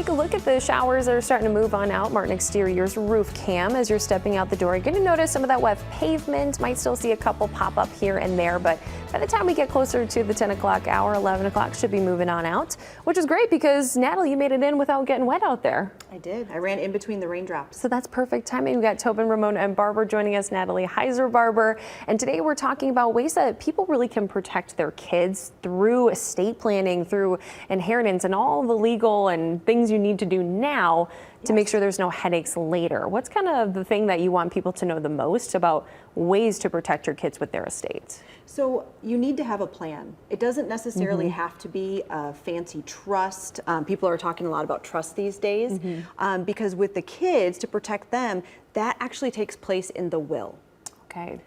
Take a look at the showers that are starting to move on out. Martin Exterior's roof cam as you're stepping out the door. You're going to notice some of that wet pavement. Might still see a couple pop up here and there, but by the time we get closer to the 10 o'clock hour, 11 o'clock should be moving on out, which is great because Natalie, you made it in without getting wet out there. I did. I ran in between the raindrops. So that's perfect timing. We got Tobin, Ramon and Barber joining us, Natalie Barber. And today we're talking about ways that people really can protect their kids through estate planning, through inheritance and all the legal and things you need to do now to make sure there's no headaches later. What's kind of the thing that you want people to know the most about ways to protect your kids with their estate? So you need to have a plan. It doesn't necessarily have to be a fancy trust. People are talking a lot about trust these days because with the kids, to protect them, that actually takes place in the will. Okay.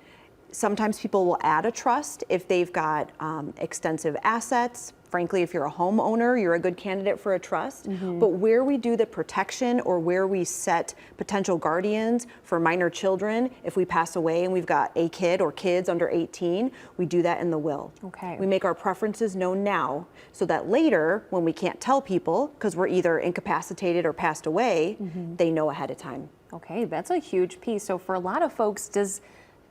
Sometimes people will add a trust if they've got extensive assets. Frankly, if you're a homeowner, you're a good candidate for a trust. But where we do the protection or where we set potential guardians for minor children, if we pass away and we've got a kid or kids under 18, we do that in the will. Okay. We make our preferences known now so that later, when we can't tell people because we're either incapacitated or passed away, they know ahead of time. Okay, that's a huge piece. So for a lot of folks, does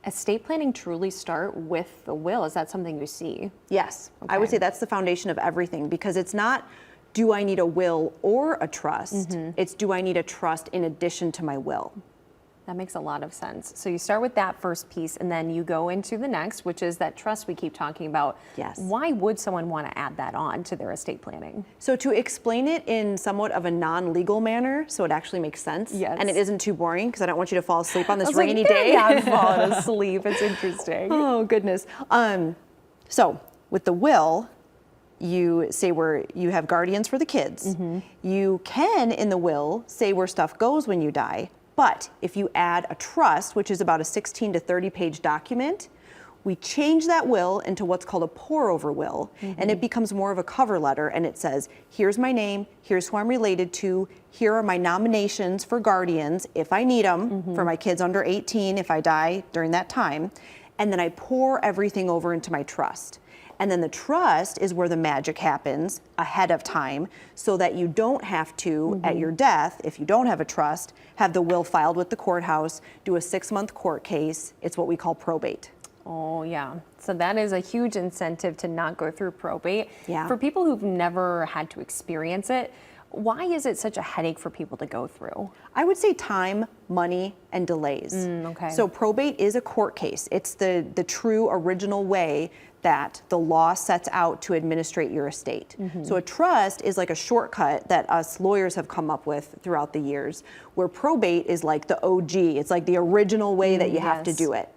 estate planning truly start with the will? Is that something you see? Yes, I would say that's the foundation of everything because it's not, do I need a will or a trust? It's, do I need a trust in addition to my will? That makes a lot of sense. So you start with that first piece and then you go into the next, which is that trust we keep talking about. Yes. Why would someone want to add that on to their estate planning? So to explain it in somewhat of a non-legal manner, so it actually makes sense. Yes. And it isn't too boring because I don't want you to fall asleep on this I was rainy like, day. Yeah, I'm falling asleep. It's interesting. Oh, goodness. So with the will, you say where you have guardians for the kids. You can, in the will, say where stuff goes when you die. But if you add a trust, which is about a 16 to 30 page document, we change that will into what's called a pour-over will, and it becomes more of a cover letter, and it says, here's my name, here's who I'm related to, here are my nominations for guardians, if I need them, for my kids under 18, if I die during that time, and then I pour everything over into my trust. And then the trust is where the magic happens ahead of time so that you don't have to, at your death, if you don't have a trust, have the will filed with the courthouse, do a 6-month court case. It's what we call probate. Oh, yeah. So that is a huge incentive to not go through probate. Yeah. For people who've never had to experience it, why is it such a headache for people to go through? I would say time, money, and delays. Okay. So probate is a court case. It's the true original way that the law sets out to administrate your estate. So a trust is like a shortcut that us lawyers have come up with throughout the years, where probate is like the OG. It's like the original way that you have to do it.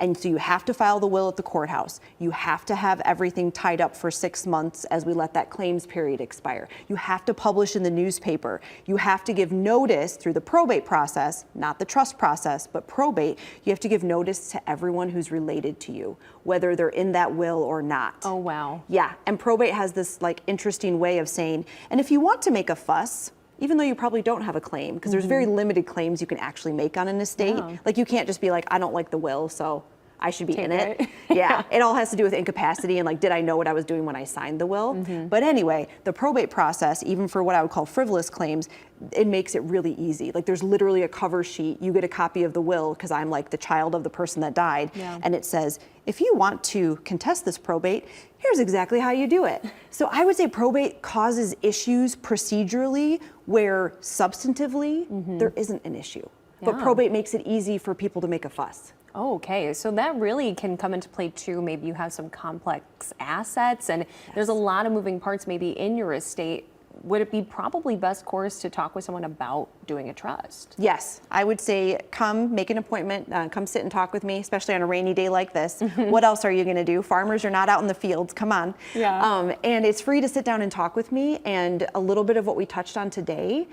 And so you have to file the will at the courthouse. You have to have everything tied up for 6 months as we let that claims period expire. You have to publish in the newspaper. You have to give notice through the probate process, not the trust process, but probate. You have to give notice to everyone who's related to you, whether they're in that will or not. Oh, wow. Yeah, and probate has this like interesting way of saying, and if you want to make a fuss, even though you probably don't have a claim, because there's very limited claims you can actually make on an estate. Yeah. Like you can't just be like, I don't like the will, so I should be in it. it. Yeah, it all has to do with incapacity and like, did I know what I was doing when I signed the will? But anyway, the probate process, even for what I would call frivolous claims, it makes it really easy. Like there's literally a cover sheet. You get a copy of the will because I'm like the child of the person that died. Yeah. And it says, if you want to contest this probate, here's exactly how you do it. So I would say probate causes issues procedurally where substantively there isn't an issue. But Yeah. probate makes it easy for people to make a fuss. Oh, okay, so that really can come into play too. Maybe you have some complex assets and there's a lot of moving parts maybe in your estate. Would it be probably best course to talk with someone about doing a trust? Yes, I would say come make an appointment, come sit and talk with me, especially on a rainy day like this. What else are you going to do? Farmers are not out in the fields, come on. Yeah. And it's free to sit down and talk with me, and a little bit of what we touched on today,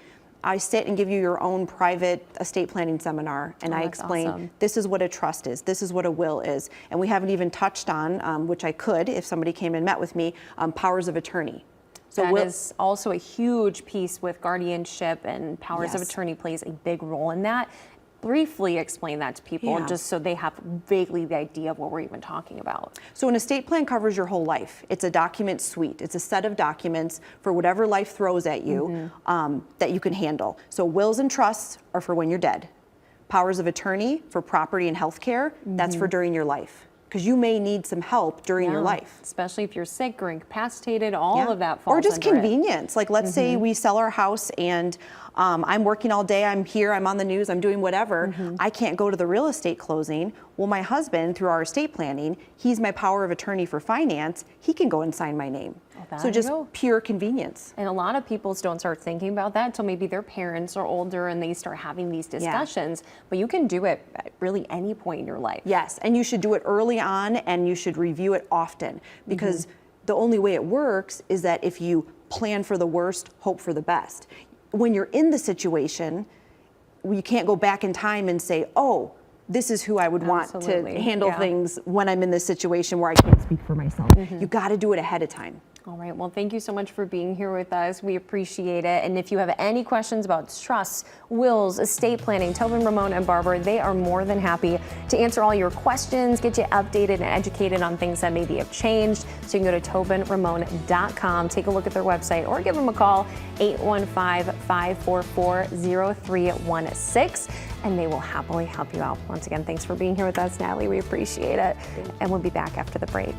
I sit and give you your own private estate planning seminar, and I that's explain awesome. This is what a trust is, this is what a will is, and we haven't even touched on, which I could if somebody came and met with me, powers of attorney. So that is also a huge piece with guardianship, and powers of Yes. attorney plays a big role in that. briefly explain that to people, Yeah. just so they have vaguely the idea of what we're even talking about. So an estate plan covers your whole life. It's a document suite. It's a set of documents for whatever life throws at you that you can handle. So wills and trusts are for when you're dead. Powers of attorney for property and health care, that's for during your life. Because you may need some help during your life. Especially if you're sick or incapacitated, all of that falls Or just under it. convenience. Like let's say we sell our house and I'm working all day, I'm here, I'm on the news, I'm doing whatever. I can't go to the real estate closing. Well, my husband, through our estate planning, he's my power of attorney for finance. He can go and sign my name. So just pure convenience. And a lot of people don't start thinking about that until maybe their parents are older and they start having these discussions. But you can do it at really any point in your life. Yes, and you should do it early on and you should review it often because the only way it works is that if you plan for the worst, hope for the best. When you're in the situation, you can't go back in time and say, oh, this is who I would want to handle things when I'm in this situation where I can't speak for myself. You got to do it ahead of time. All right. Well, thank you so much for being here with us. We appreciate it. And if you have any questions about trusts, wills, estate planning, Tobin, Ramon, and Barber, they are more than happy to answer all your questions, get you updated and educated on things that maybe have changed. So you can go to tobinramon.com, take a look at their website, or give them a call, 815-544-0316, and they will happily help you out. Once again, thanks for being here with us, Natalie. We appreciate it. And we'll be back after the break.